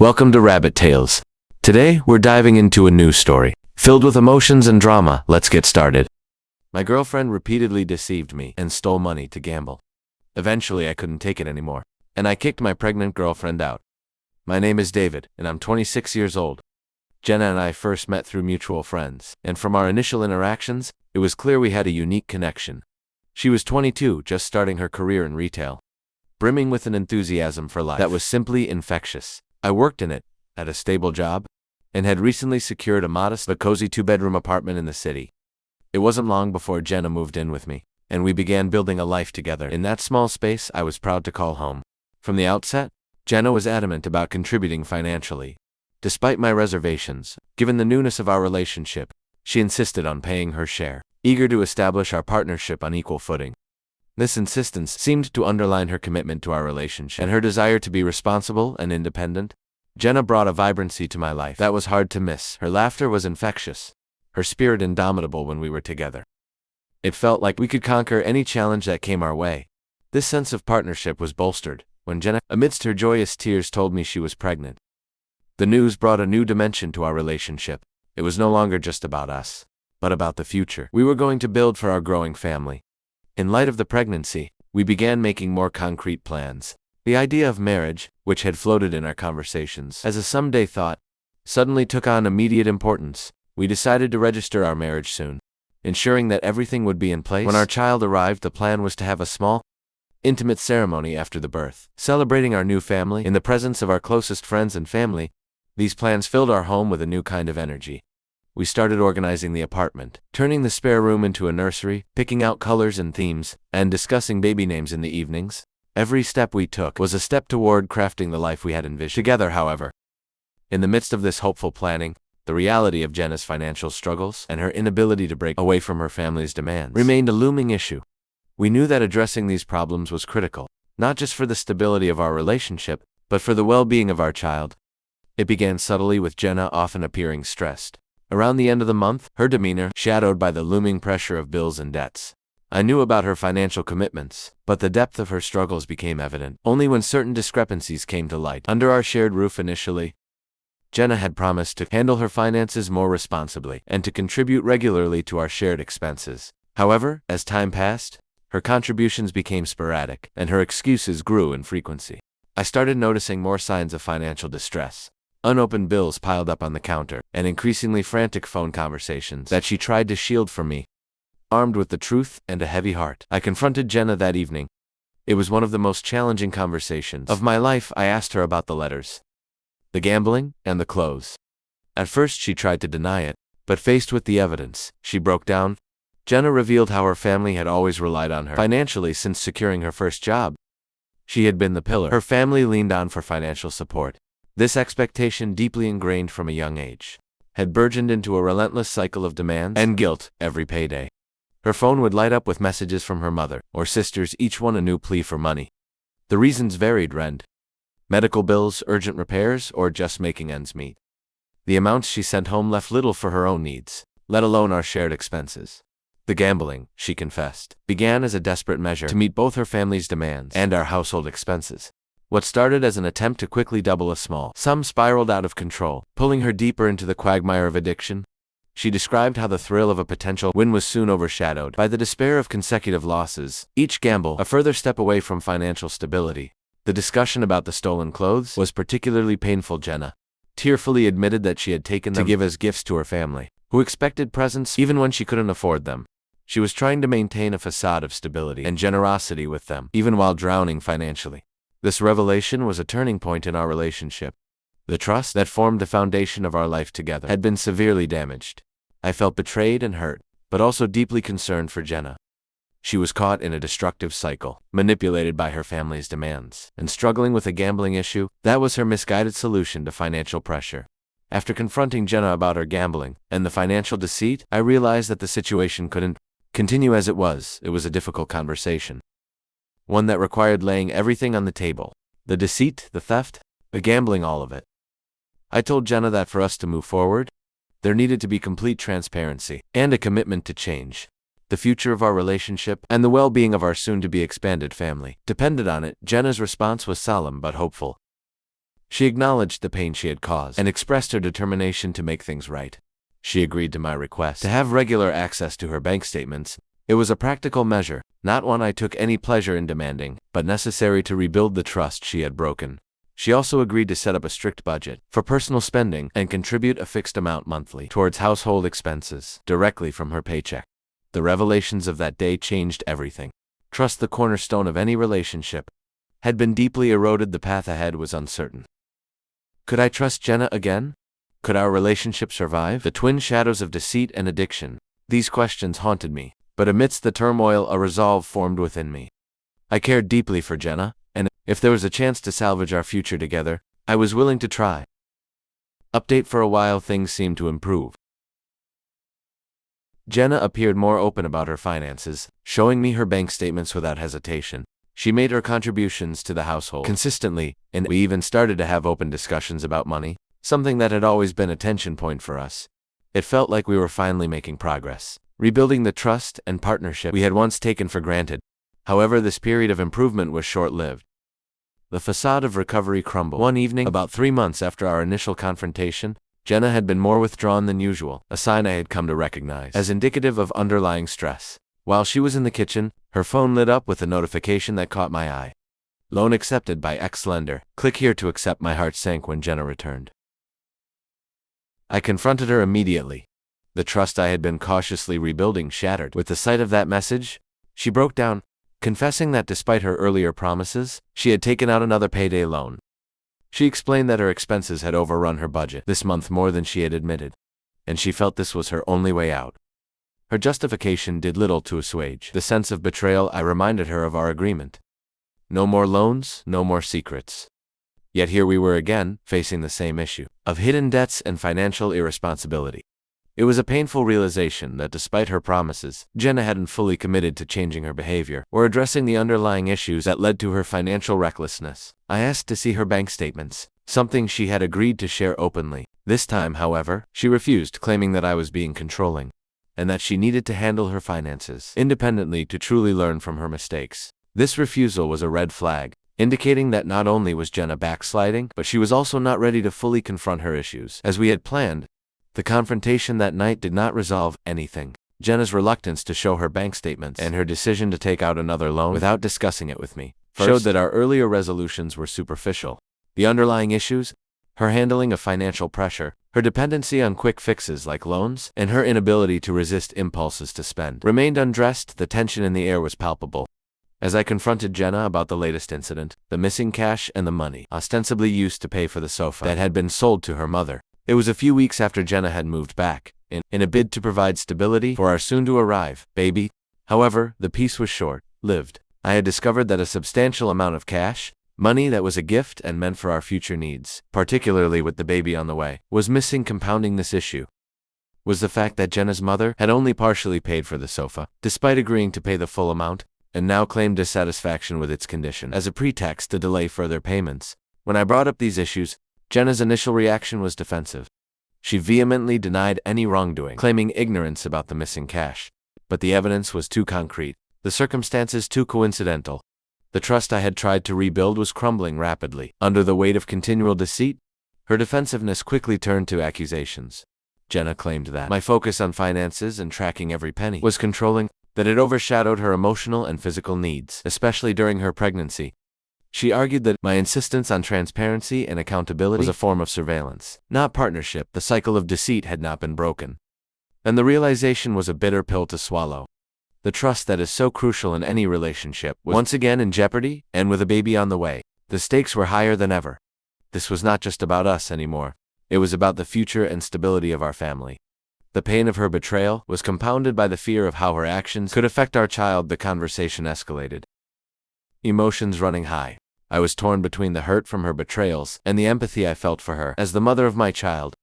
Welcome to Rabbit Tales. Today, we're diving into a new story. Filled with emotions and drama, let's get started. My girlfriend repeatedly deceived me and stole money to gamble. Eventually, I couldn't take it anymore, and I kicked my pregnant girlfriend out. My name is David, and I'm 26 years old. Jenna and I first met through mutual friends, and from our initial interactions, it was clear we had a unique connection. She was 22, just starting her career in retail, brimming with an enthusiasm for life that was simply infectious. I worked in it, at a stable job, and had recently secured a modest but cozy two-bedroom apartment in the city. It wasn't long before Jenna moved in with me, and we began building a life together in that small space I was proud to call home. From the outset, Jenna was adamant about contributing financially. Despite my reservations, given the newness of our relationship, she insisted on paying her share, eager to establish our partnership on equal footing. This insistence seemed to underline her commitment to our relationship and her desire to be responsible and independent. Jenna brought a vibrancy to my life that was hard to miss. Her laughter was infectious, her spirit indomitable when we were together. It felt like we could conquer any challenge that came our way. This sense of partnership was bolstered when Jenna, amidst her joyous tears, told me she was pregnant. The news brought a new dimension to our relationship. It was no longer just about us, but about the future we were going to build for our growing family. In light of the pregnancy, we began making more concrete plans. The idea of marriage, which had floated in our conversations as a someday thought, suddenly took on immediate importance. We decided to register our marriage soon, ensuring that everything would be in place. When our child arrived, the plan was to have a small, intimate ceremony after the birth, celebrating our new family in the presence of our closest friends and family. These plans filled our home with a new kind of energy. We started organizing the apartment, turning the spare room into a nursery, picking out colors and themes, and discussing baby names in the evenings. Every step we took was a step toward crafting the life we had envisioned. Together, however, in the midst of this hopeful planning, the reality of Jenna's financial struggles and her inability to break away from her family's demands remained a looming issue. We knew that addressing these problems was critical, not just for the stability of our relationship, but for the well-being of our child. It began subtly, with Jenna often appearing stressed around the end of the month, her demeanor shadowed by the looming pressure of bills and debts. I knew about her financial commitments, but the depth of her struggles became evident only when certain discrepancies came to light. Under our shared roof initially, Jenna had promised to handle her finances more responsibly and to contribute regularly to our shared expenses. However, as time passed, her contributions became sporadic, and her excuses grew in frequency. I started noticing more signs of financial distress. Unopened bills piled up on the counter, and increasingly frantic phone conversations that she tried to shield from me. Armed with the truth and a heavy heart, I confronted Jenna that evening. It was one of the most challenging conversations of my life. I asked her about the letters, the gambling, and the clothes. At first, she tried to deny it, but faced with the evidence, she broke down. Jenna revealed how her family had always relied on her financially since securing her first job. She had been the pillar her family leaned on for financial support. This expectation, deeply ingrained from a young age, had burgeoned into a relentless cycle of demands and guilt every payday. Her phone would light up with messages from her mother or sisters, each one a new plea for money. The reasons varied: rent, medical bills, urgent repairs, or just making ends meet. The amounts she sent home left little for her own needs, let alone our shared expenses. The gambling, she confessed, began as a desperate measure to meet both her family's demands and our household expenses. What started as an attempt to quickly double a small sum spiraled out of control, pulling her deeper into the quagmire of addiction. She described how the thrill of a potential win was soon overshadowed by the despair of consecutive losses, each gamble a further step away from financial stability. The discussion about the stolen clothes was particularly painful. Jenna tearfully admitted that she had taken them to give as gifts to her family, who expected presents even when she couldn't afford them. She was trying to maintain a facade of stability and generosity with them, even while drowning financially. This revelation was a turning point in our relationship. The trust that formed the foundation of our life together had been severely damaged. I felt betrayed and hurt, but also deeply concerned for Jenna. She was caught in a destructive cycle, manipulated by her family's demands, and struggling with a gambling issue that was her misguided solution to financial pressure. After confronting Jenna about her gambling and the financial deceit, I realized that the situation couldn't continue as it was. It was a difficult conversation, one that required laying everything on the table: the deceit, the theft, the gambling, all of it. I told Jenna that for us to move forward, there needed to be complete transparency and a commitment to change. The future of our relationship and the well-being of our soon-to-be expanded family depended on it. Jenna's response was solemn but hopeful. She acknowledged the pain she had caused and expressed her determination to make things right. She agreed to my request to have regular access to her bank statements. It was a practical measure, not one I took any pleasure in demanding, but necessary to rebuild the trust she had broken. She also agreed to set up a strict budget for personal spending and contribute a fixed amount monthly towards household expenses directly from her paycheck. The revelations of that day changed everything. Trust, the cornerstone of any relationship, had been deeply eroded. The path ahead was uncertain. Could I trust Jenna again? Could our relationship survive the twin shadows of deceit and addiction? These questions haunted me, but amidst the turmoil a resolve formed within me. I cared deeply for Jenna, and if there was a chance to salvage our future together, I was willing to try. Update: for a while things seemed to improve. Jenna appeared more open about her finances, showing me her bank statements without hesitation. She made her contributions to the household consistently, and we even started to have open discussions about money, something that had always been a tension point for us. It felt like we were finally making progress, rebuilding the trust and partnership we had once taken for granted. However, this period of improvement was short-lived. The facade of recovery crumbled. One evening, about 3 months after our initial confrontation, Jenna had been more withdrawn than usual, a sign I had come to recognize as indicative of underlying stress. While she was in the kitchen, her phone lit up with a notification that caught my eye. Loan accepted by ex-lender. Click here to accept. My heart sank when Jenna returned. I confronted her immediately. The trust I had been cautiously rebuilding shattered with the sight of that message. She broke down, confessing that despite her earlier promises, she had taken out another payday loan. She explained that her expenses had overrun her budget this month more than she had admitted, and she felt this was her only way out. Her justification did little to assuage the sense of betrayal. I reminded her of our agreement. No more loans, no more secrets. Yet here we were again, facing the same issue of hidden debts and financial irresponsibility. It was a painful realization that despite her promises, Jenna hadn't fully committed to changing her behavior or addressing the underlying issues that led to her financial recklessness. I asked to see her bank statements, something she had agreed to share openly. This time, however, she refused, claiming that I was being controlling, and that she needed to handle her finances independently to truly learn from her mistakes. This refusal was a red flag, indicating that not only was Jenna backsliding, but she was also not ready to fully confront her issues. As we had planned, the confrontation that night did not resolve anything. Jenna's reluctance to show her bank statements and her decision to take out another loan without discussing it with me showed that our earlier resolutions were superficial. The underlying issues, her handling of financial pressure, her dependency on quick fixes like loans, and her inability to resist impulses to spend, remained unaddressed. The tension in the air was palpable. As I confronted Jenna about the latest incident, the missing cash and the money ostensibly used to pay for the sofa that had been sold to her mother. It was a few weeks after Jenna had moved back, in a bid to provide stability for our soon-to-arrive baby. However, the peace was short-lived. I had discovered that a substantial amount of cash, money that was a gift and meant for our future needs, particularly with the baby on the way, was missing. Compounding this issue was the fact that Jenna's mother had only partially paid for the sofa, despite agreeing to pay the full amount, and now claimed dissatisfaction with its condition as a pretext to delay further payments. When I brought up these issues, Jenna's initial reaction was defensive. She vehemently denied any wrongdoing, claiming ignorance about the missing cash. But the evidence was too concrete, the circumstances too coincidental. The trust I had tried to rebuild was crumbling rapidly. Under the weight of continual deceit, her defensiveness quickly turned to accusations. Jenna claimed that my focus on finances and tracking every penny was controlling, that it overshadowed her emotional and physical needs, especially during her pregnancy. She argued that my insistence on transparency and accountability was a form of surveillance, not partnership. The cycle of deceit had not been broken, and the realization was a bitter pill to swallow. The trust that is so crucial in any relationship was once again in jeopardy, and with a baby on the way, the stakes were higher than ever. This was not just about us anymore. It was about the future and stability of our family. The pain of her betrayal was compounded by the fear of how her actions could affect our child. The conversation escalated, emotions running high. I was torn between the hurt from her betrayals and the empathy I felt for her as the mother of my child.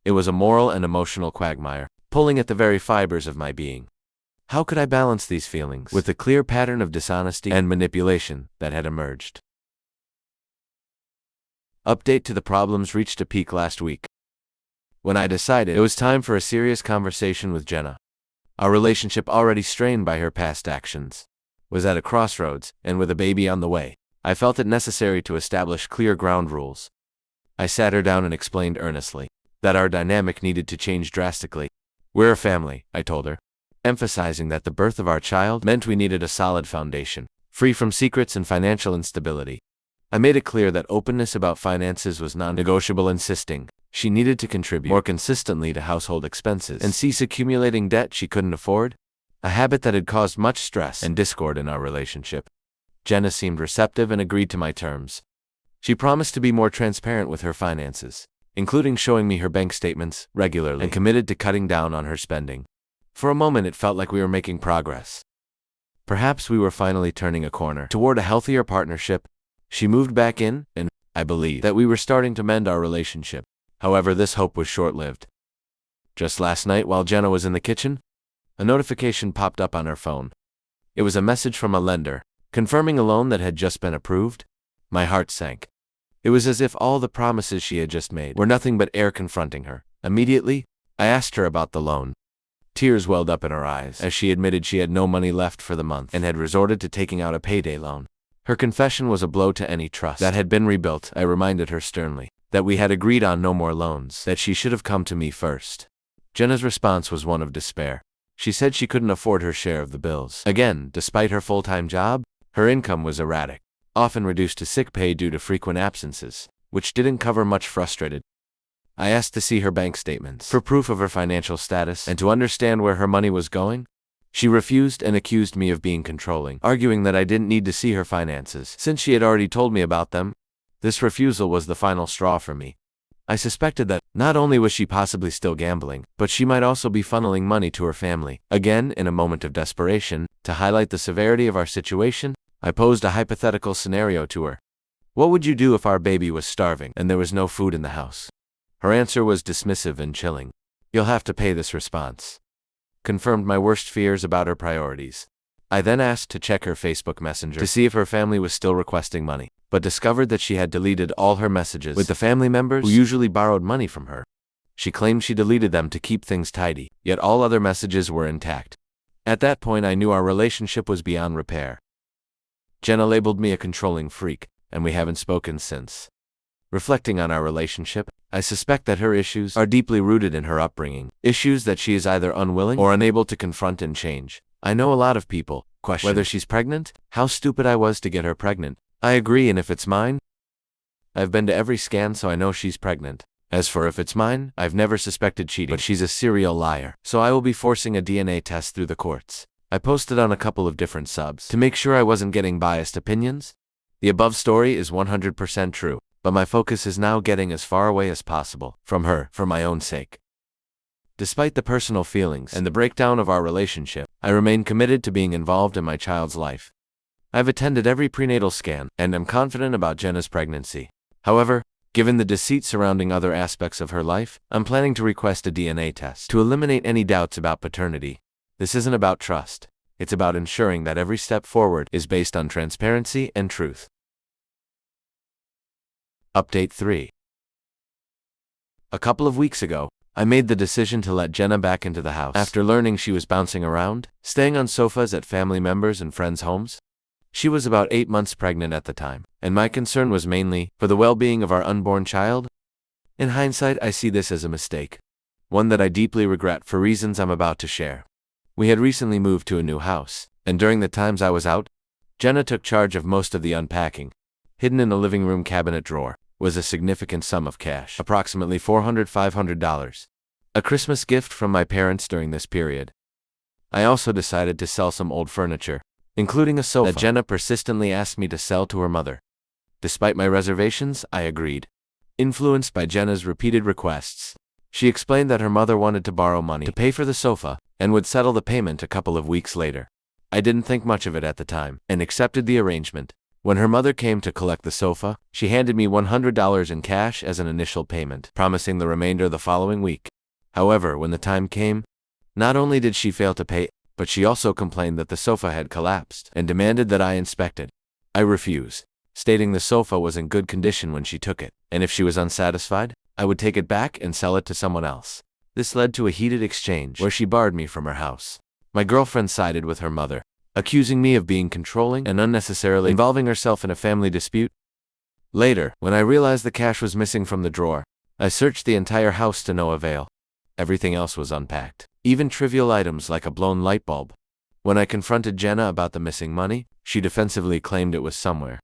It was a moral and emotional quagmire, pulling at the very fibers of my being. How could I balance these feelings with the clear pattern of dishonesty and manipulation that had emerged? Update: to the problems reached a peak last week, when I decided it was time for a serious conversation with Jenna. Our relationship, already strained by her past actions, was at a crossroads, and with a baby on the way, I felt it necessary to establish clear ground rules. I sat her down and explained earnestly that our dynamic needed to change drastically. We're a family, I told her, emphasizing that the birth of our child meant we needed a solid foundation, free from secrets and financial instability. I made it clear that openness about finances was non-negotiable, insisting she needed to contribute more consistently to household expenses and cease accumulating debt she couldn't afford, a habit that had caused much stress and discord in our relationship. Jenna seemed receptive and agreed to my terms. She promised to be more transparent with her finances, including showing me her bank statements regularly, and committed to cutting down on her spending. For a moment, it felt like we were making progress. Perhaps we were finally turning a corner toward a healthier partnership. She moved back in, and I believed that we were starting to mend our relationship. However, this hope was short-lived. Just last night, while Jenna was in the kitchen, a notification popped up on her phone. It was a message from a lender, confirming a loan that had just been approved. My heart sank. It was as if all the promises she had just made were nothing but air confronting her. Immediately, I asked her about the loan. Tears welled up in her eyes as she admitted she had no money left for the month and had resorted to taking out a payday loan. Her confession was a blow to any trust that had been rebuilt. I reminded her sternly that we had agreed on no more loans, that she should have come to me first. Jenna's response was one of despair. She said she couldn't afford her share of the bills. Again, despite her full-time job, her income was erratic, often reduced to sick pay due to frequent absences, which didn't cover much. Frustrated, I asked to see her bank statements for proof of her financial status and to understand where her money was going. She refused and accused me of being controlling, arguing that I didn't need to see her finances since she had already told me about them. This refusal was the final straw for me. I suspected that not only was she possibly still gambling, but she might also be funneling money to her family. Again, in a moment of desperation, to highlight the severity of our situation, I posed a hypothetical scenario to her. What would you do if our baby was starving and there was no food in the house? Her answer was dismissive and chilling. You'll have to pay. This response confirmed my worst fears about her priorities. I then asked to check her Facebook Messenger to see if her family was still requesting money, but discovered that she had deleted all her messages with the family members who usually borrowed money from her. She claimed she deleted them to keep things tidy, yet all other messages were intact. At that point, I knew our relationship was beyond repair. Jenna labeled me a controlling freak, and we haven't spoken since. Reflecting on our relationship, I suspect that her issues are deeply rooted in her upbringing, issues that she is either unwilling or unable to confront and change. I know a lot of people question whether she's pregnant, how stupid I was to get her pregnant. I agree, and if it's mine, I've been to every scan, so I know she's pregnant. As for if it's mine, I've never suspected cheating, but she's a serial liar, so I will be forcing a DNA test through the courts. I posted on a couple of different subs to make sure I wasn't getting biased opinions. The above story is 100% true, but my focus is now getting as far away as possible from her for my own sake. Despite the personal feelings and the breakdown of our relationship, I remain committed to being involved in my child's life. I've attended every prenatal scan and am confident about Jenna's pregnancy. However, given the deceit surrounding other aspects of her life, I'm planning to request a DNA test to eliminate any doubts about paternity. This isn't about trust. It's about ensuring that every step forward is based on transparency and truth. Update 3. A couple of weeks ago, I made the decision to let Jenna back into the house after learning she was bouncing around, staying on sofas at family members' and friends' homes. She was about 8 months pregnant at the time, and my concern was mainly for the well-being of our unborn child. In hindsight, I see this as a mistake, one that I deeply regret for reasons I'm about to share. We had recently moved to a new house, and during the times I was out, Jenna took charge of most of the unpacking. Hidden in the living room cabinet drawer was a significant sum of cash, approximately $400–500, a Christmas gift from my parents during this period. I also decided to sell some old furniture, including a sofa that Jenna persistently asked me to sell to her mother. Despite my reservations, I agreed. Influenced by Jenna's repeated requests, she explained that her mother wanted to borrow money to pay for the sofa and would settle the payment a couple of weeks later. I didn't think much of it at the time and accepted the arrangement. When her mother came to collect the sofa, she handed me $100 in cash as an initial payment, promising the remainder the following week. However, when the time came, not only did she fail to pay, but she also complained that the sofa had collapsed and demanded that I inspect it. I refused, stating the sofa was in good condition when she took it, and if she was unsatisfied, I would take it back and sell it to someone else. This led to a heated exchange where she barred me from her house. My girlfriend sided with her mother, accusing me of being controlling and unnecessarily involving herself in a family dispute. Later, when I realized the cash was missing from the drawer, I searched the entire house to no avail. Everything else was unpacked, even trivial items like a blown light bulb. When I confronted Jenna about the missing money, she defensively claimed it was somewhere,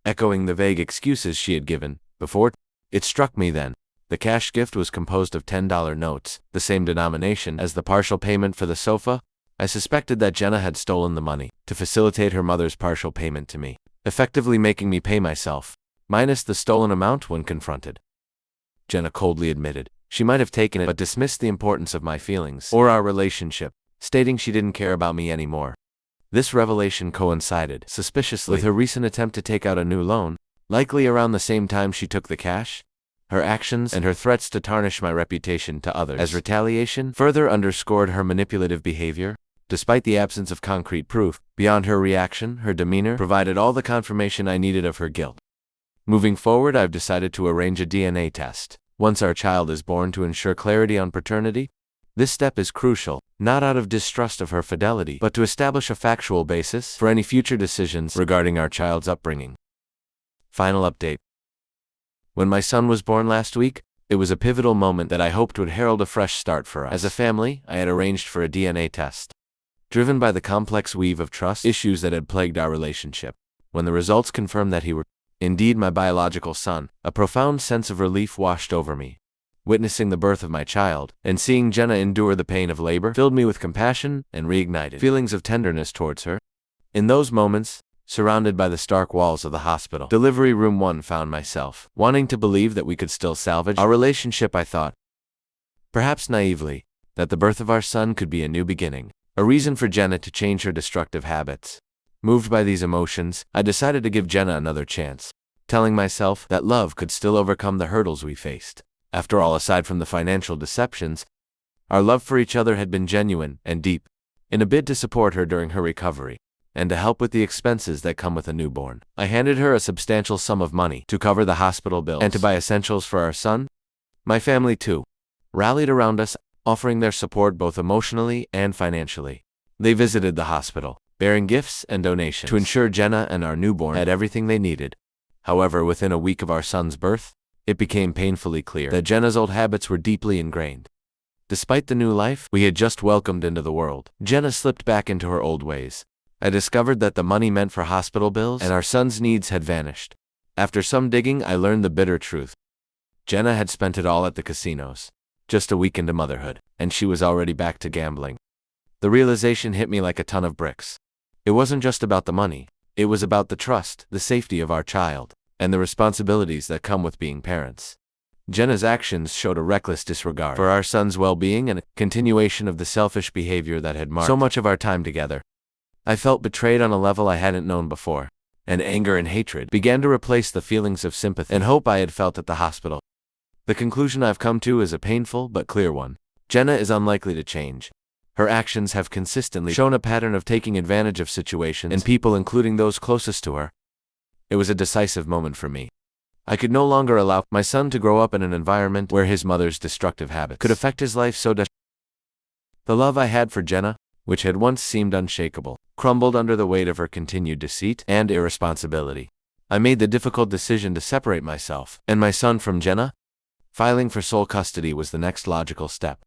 echoing the vague excuses she had given before. It struck me then. The cash gift was composed of $10 notes, the same denomination as the partial payment for the sofa. I suspected that Jenna had stolen the money to facilitate her mother's partial payment to me, effectively making me pay myself, minus the stolen amount when confronted. Jenna coldly admitted she might have taken it but dismissed the importance of my feelings or our relationship, stating she didn't care about me anymore. This revelation coincided suspiciously with her recent attempt to take out a new loan, likely around the same time she took the cash. Her actions and her threats to tarnish my reputation to others as retaliation further underscored her manipulative behavior. Despite the absence of concrete proof, beyond her reaction, her demeanor provided all the confirmation I needed of her guilt. Moving forward, I've decided to arrange a DNA test once our child is born to ensure clarity on paternity. This step is crucial, not out of distrust of her fidelity, but to establish a factual basis for any future decisions regarding our child's upbringing. Final update. When my son was born last week, it was a pivotal moment that I hoped would herald a fresh start for us. As a family, I had arranged for a DNA test, driven by the complex weave of trust issues that had plagued our relationship. When the results confirmed that he were indeed my biological son, a profound sense of relief washed over me. Witnessing the birth of my child and seeing Jenna endure the pain of labor filled me with compassion and reignited feelings of tenderness towards her. In those moments, surrounded by the stark walls of the hospital delivery room, one found myself wanting to believe that we could still salvage our relationship. I thought, perhaps naively, that the birth of our son could be a new beginning, a reason for Jenna to change her destructive habits. Moved by these emotions, I decided to give Jenna another chance, telling myself that love could still overcome the hurdles we faced. After all, aside from the financial deceptions, our love for each other had been genuine and deep. In a bid to support her during her recovery, and to help with the expenses that come with a newborn, I handed her a substantial sum of money to cover the hospital bills and to buy essentials for our son. My family, too, rallied around us, offering their support both emotionally and financially. They visited the hospital, bearing gifts and donations to ensure Jenna and our newborn had everything they needed. However, within a week of our son's birth, it became painfully clear that Jenna's old habits were deeply ingrained. Despite the new life we had just welcomed into the world, Jenna slipped back into her old ways. I discovered that the money meant for hospital bills and our son's needs had vanished. After some digging, I learned the bitter truth. Jenna had spent it all at the casinos, just a week into motherhood, and she was already back to gambling. The realization hit me like a ton of bricks. It wasn't just about the money, it was about the trust, the safety of our child, and the responsibilities that come with being parents. Jenna's actions showed a reckless disregard for our son's well-being and a continuation of the selfish behavior that had marked so much of our time together. I felt betrayed on a level I hadn't known before, and anger and hatred began to replace the feelings of sympathy and hope I had felt at the hospital. The conclusion I've come to is a painful but clear one. Jenna is unlikely to change. Her actions have consistently shown a pattern of taking advantage of situations and people, including those closest to her. It was a decisive moment for me. I could no longer allow my son to grow up in an environment where his mother's destructive habits could affect his life so The love I had for Jenna, which had once seemed unshakable, crumbled under the weight of her continued deceit and irresponsibility. I made the difficult decision to separate myself and my son from Jenna. Filing for sole custody was the next logical step.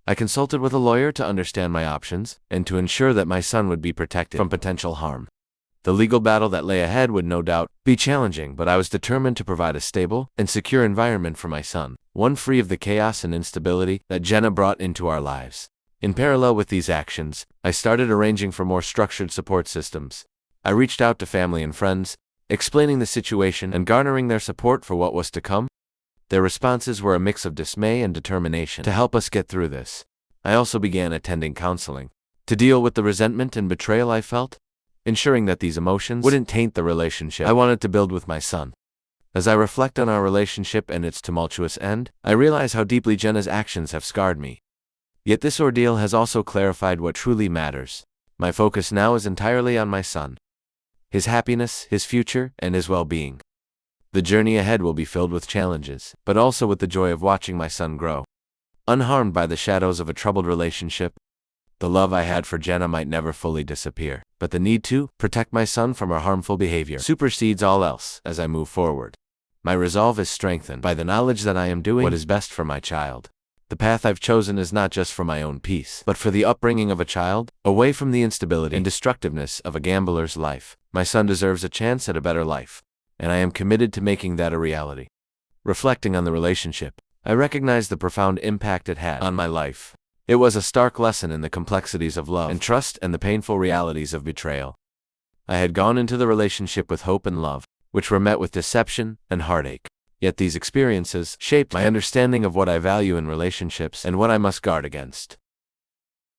I consulted with a lawyer to understand my options and to ensure that my son would be protected from potential harm. The legal battle that lay ahead would no doubt be challenging, but I was determined to provide a stable and secure environment for my son, one free of the chaos and instability that Jenna brought into our lives. In parallel with these actions, I started arranging for more structured support systems. I reached out to family and friends, explaining the situation and garnering their support for what was to come. Their responses were a mix of dismay and determination to help us get through this. I also began attending counseling to deal with the resentment and betrayal I felt, ensuring that these emotions wouldn't taint the relationship I wanted to build with my son. As I reflect on our relationship and its tumultuous end, I realize how deeply Jenna's actions have scarred me. Yet this ordeal has also clarified what truly matters. My focus now is entirely on my son, his happiness, his future, and his well-being. The journey ahead will be filled with challenges, but also with the joy of watching my son grow, unharmed by the shadows of a troubled relationship. The love I had for Jenna might never fully disappear, but the need to protect my son from her harmful behavior supersedes all else as I move forward. My resolve is strengthened by the knowledge that I am doing what is best for my child. The path I've chosen is not just for my own peace, but for the upbringing of a child, away from the instability and destructiveness of a gambler's life. My son deserves a chance at a better life, and I am committed to making that a reality. Reflecting on the relationship, I recognize the profound impact it had on my life. It was a stark lesson in the complexities of love and trust and the painful realities of betrayal. I had gone into the relationship with hope and love, which were met with deception and heartache. Yet these experiences shaped my understanding of what I value in relationships and what I must guard against.